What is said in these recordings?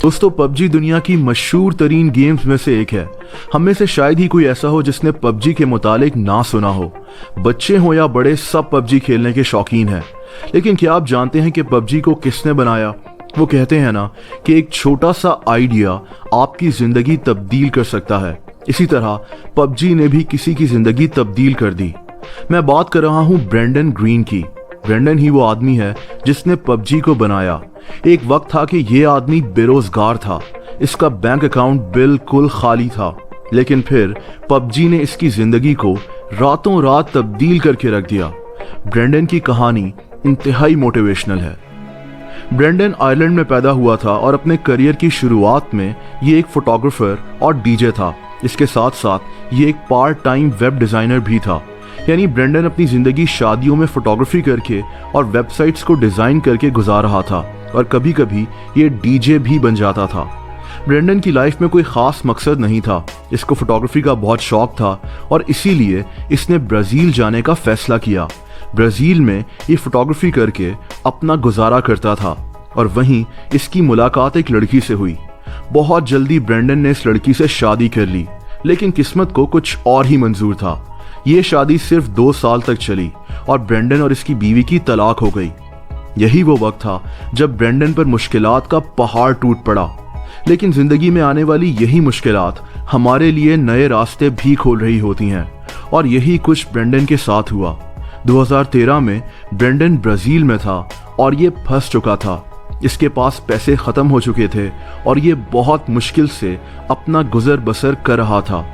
दोस्तों, पबजी दुनिया की मशहूर तरीन गेम्स में से एक है। हम में से शायद ही कोई ऐसा हो जिसने पबजी के मुतालिक ना सुना हो। बच्चे हो या बड़े, सब पबजी खेलने के शौकीन हैं। लेकिन क्या आप जानते हैं कि पबजी को किसने बनाया? वो कहते हैं ना कि एक छोटा सा आइडिया आपकी जिंदगी तब्दील कर सकता है। इसी तरह पबजी ने भी किसी की जिंदगी तब्दील कर दी। मैं बात कर रहा हूँ ब्रेंडन ग्रीन की। ब्रेंडन ही वो आदमी है जिसने पबजी को बनाया। एक वक्त था कि ये आदमी बेरोजगार था, इसका बैंक अकाउंट बिल्कुल खाली था। लेकिन फिर पबजी ने इसकी जिंदगी को रातों रात तब्दील करके रख दिया। ब्रेंडन की कहानी इंतहाई मोटिवेशनल है। ब्रेंडन आयरलैंड में पैदा हुआ था और अपने करियर की शुरुआत में ये एक फोटोग्राफर और डीजे था। इसके साथ साथ ये एक पार्ट टाइम वेब डिजाइनर भी था। यानी ब्रेंडन अपनी जिंदगी शादियों में फोटोग्राफी करके और वेबसाइट्स को डिजाइन करके गुजार रहा था, और कभी कभी ये डीजे भी बन जाता था। ब्रेंडन की लाइफ में कोई खास मकसद नहीं था। इसको फोटोग्राफी का बहुत शौक था और इसीलिए इसने ब्राजील जाने का फैसला किया। ब्राजील में ये फोटोग्राफी करके अपना गुजारा करता था और वहीं इसकी मुलाकात एक लड़की से हुई। बहुत जल्दी ब्रेंडन ने इस लड़की से शादी कर ली, लेकिन किस्मत को कुछ और ही मंजूर था। ये शादी सिर्फ 2 साल तक चली और ब्रेंडन और इसकी बीवी की तलाक हो गई। यही वो वक्त था जब ब्रेंडन पर मुश्किलात का पहाड़ टूट पड़ा। लेकिन जिंदगी में आने वाली यही मुश्किलात हमारे लिए नए रास्ते भी खोल रही होती हैं, और यही कुछ ब्रेंडन के साथ हुआ। 2013 में ब्रेंडन ब्राजील में था और ये फंस चुका था। इसके पास पैसे खत्म हो चुके थे और ये बहुत मुश्किल से अपना गुजर बसर कर रहा था।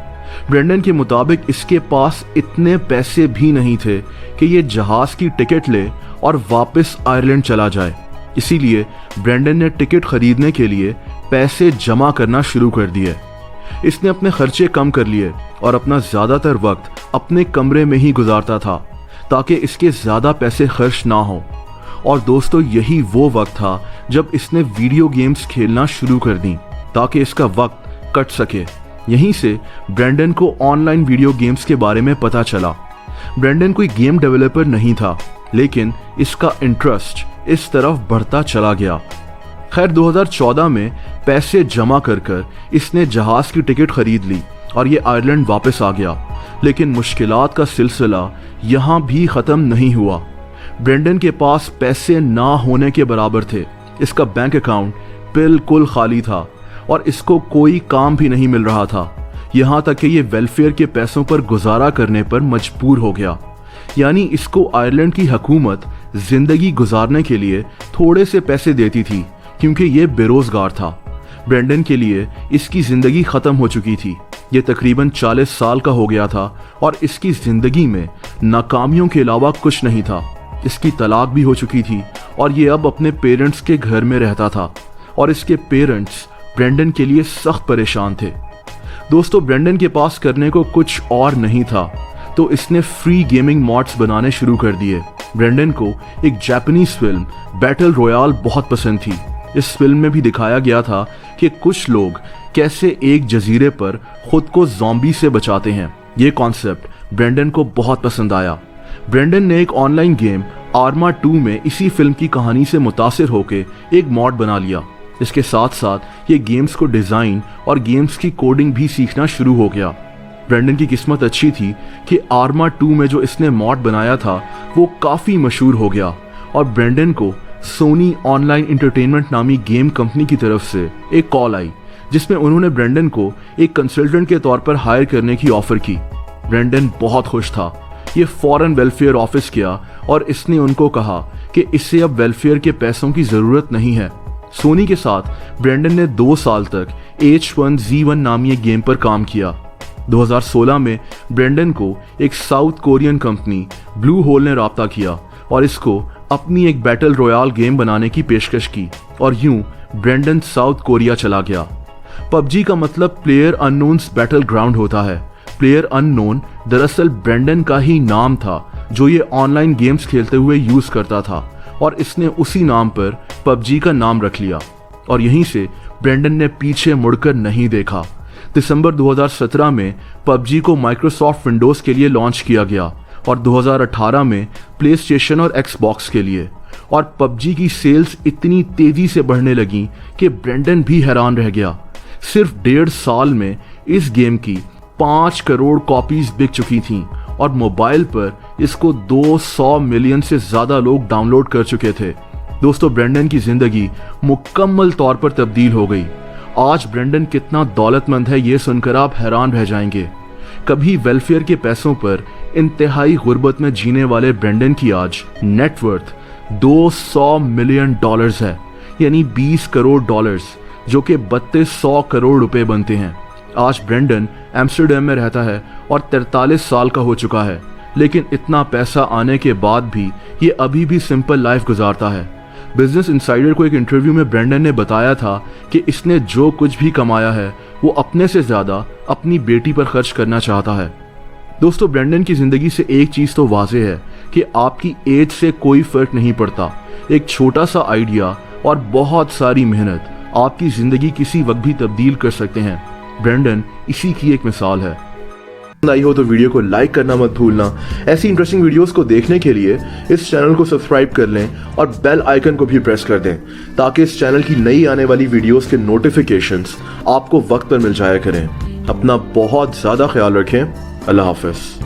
ब्रेंडन के मुताबिक इसके पास इतने पैसे भी नहीं थे कि ये जहाज की टिकट ले और वापस आयरलैंड चला जाए। इसीलिए ब्रेंडन ने टिकट खरीदने के लिए पैसे जमा करना शुरू कर दिए। इसने अपने खर्चे कम कर लिए और अपना ज्यादातर वक्त अपने कमरे में ही गुजारता था ताकि इसके ज्यादा पैसे खर्च ना हो। और दोस्तों, यही वो वक्त था जब इसने वीडियो गेम्स खेलना शुरू कर दी ताकि इसका वक्त कट सके। यहीं से ब्रेंडन को ऑनलाइन वीडियो गेम्स के बारे में पता चला। ब्रेंडन कोई गेम डेवलपर नहीं था, लेकिन इसका इंटरेस्ट इस तरफ बढ़ता चला गया। खैर, 2014 में पैसे जमा कर इसने जहाज की टिकट खरीद ली और ये आयरलैंड वापस आ गया। लेकिन मुश्किलात का सिलसिला यहाँ भी ख़त्म नहीं हुआ। ब्रेंडन के पास पैसे ना होने के बराबर थे। इसका बैंक अकाउंट बिल्कुल खाली था और इसको कोई काम भी नहीं मिल रहा था। यहाँ तक कि ये वेलफेयर के पैसों पर गुजारा करने पर मजबूर हो गया। यानी इसको आयरलैंड की हुकूमत जिंदगी गुजारने के लिए थोड़े से पैसे देती थी क्योंकि ये बेरोजगार था। ब्रेंडन के लिए इसकी जिंदगी खत्म हो चुकी थी। ये तकरीबन 40 साल का हो गया था और इसकी जिंदगी में नाकामियों के अलावा कुछ नहीं था। इसकी तलाक भी हो चुकी थी और ये अब अपने पेरेंट्स के घर में रहता था, और इसके पेरेंट्स ब्रेंडन के लिए सख्त परेशान थे। दोस्तों, ब्रेंडन के पास करने को कुछ और नहीं था, तो इसने फ्री गेमिंग मॉड्स बनाने शुरू कर दिए। ब्रेंडन को एक जापानीज फिल्म बैटल रॉयल बहुत पसंद थी। इस फिल्म में भी दिखाया गया था कि कुछ लोग कैसे एक जजीरे पर खुद को ज़ॉम्बी से बचाते हैं। ये कॉन्सेप्ट ब्रेंडन को बहुत पसंद आया। ब्रेंडन ने एक ऑनलाइन गेम आर्मा 2 में इसी फिल्म की कहानी से मुतासिर होकर एक मॉड बना लिया। इसके साथ साथ ये गेम्स को डिज़ाइन और गेम्स की कोडिंग भी सीखना शुरू हो गया। ब्रेंडन की किस्मत अच्छी थी कि आर्मा 2 में जो इसने मॉड बनाया था वो काफ़ी मशहूर हो गया, और ब्रेंडन को सोनी ऑनलाइन एंटरटेनमेंट नामी गेम कंपनी की तरफ से एक कॉल आई जिसमें उन्होंने ब्रेंडन को एक कंसल्टेंट के तौर पर हायर करने की ऑफर की। ब्रेंडन बहुत खुश था। ये फॉरेन वेलफेयर ऑफिस गया और इसने उनको कहा कि इससे अब वेलफेयर के पैसों की ज़रूरत नहीं है। सोनी के साथ ब्रेंडन ने 2 साल तक H1Z1 नामी एक गेम पर काम किया। 2016 में ब्रेंडन को एक South Korean company Blue Hole ने राब्ता किया और इसको अपनी एक बैटल रॉयल गेम बनाने की पेशकश की, और यूं ब्रेंडन साउथ कोरिया चला गया। पबजी का मतलब प्लेयर अननोन्स बैटल ग्राउंड होता है। प्लेयर अननोन दरअसल ब्रेंडन का ही नाम था जो ये ऑनलाइन गेम्स खेलते हुए यूज करता था, और इसने उसी नाम पर पबजी का नाम रख लिया। और यहीं से ब्रेंडन ने पीछे मुड़कर नहीं देखा। दिसंबर 2017 में पबजी को माइक्रोसॉफ्ट विंडोज के लिए लॉन्च किया गया और 2018 में प्ले स्टेशन और एक्सबॉक्स के लिए। और पबजी की सेल्स इतनी तेजी से बढ़ने लगी कि ब्रेंडन भी हैरान रह गया। सिर्फ 1.5 साल में इस गेम की 5 करोड़ कॉपीज बिक चुकी थीं और मोबाइल पर इसको 200 मिलियन से ज्यादा लोग डाउनलोड कर चुके थे। दोस्तों, ब्रेंडन की जिंदगी मुकम्मल तौर पर तब्दील हो गई। आज ब्रेंडन कितना दौलतमंद है ये सुनकर आप हैरान रह जाएंगे। कभी वेलफेयर के पैसों पर इंतहाई गुर्बत में जीने वाले ब्रेंडन की आज नेटवर्थ 200 मिलियन डॉलर्स है, यानी 20 करोड़ डॉलर्स, जो कि 3200 करोड़ रुपए बनते हैं। आज ब्रेंडन एम्स्टर्डम में रहता है और 43 साल का हो चुका है, लेकिन इतना पैसा आने के बाद भी ये अभी भी सिंपल लाइफ गुजारता है। बिजनेस इनसाइडर को एक इंटरव्यू में ब्रेंडन ने बताया था कि इसने जो कुछ भी कमाया है वो अपने से ज्यादा अपनी बेटी पर खर्च करना चाहता है। दोस्तों, ब्रेंडन की जिंदगी से एक चीज तो वाज़ेह है कि आपकी एज से कोई फर्क नहीं पड़ता। एक छोटा सा आइडिया और बहुत सारी मेहनत आपकी जिंदगी किसी वक्त भी तब्दील कर सकते हैं। ब्रेंडन इसी की एक मिसाल है। आई हो तो वीडियो को लाइक करना मत भूलना। ऐसी इंटरेस्टिंग वीडियोस को देखने के लिए इस चैनल को सब्सक्राइब कर लें और बेल आइकन को भी प्रेस कर दें, ताकि इस चैनल की नई आने वाली वीडियोस के नोटिफिकेशंस आपको वक्त पर मिल जाया करें। अपना बहुत ज्यादा ख्याल रखें। अल्लाह हाफिज।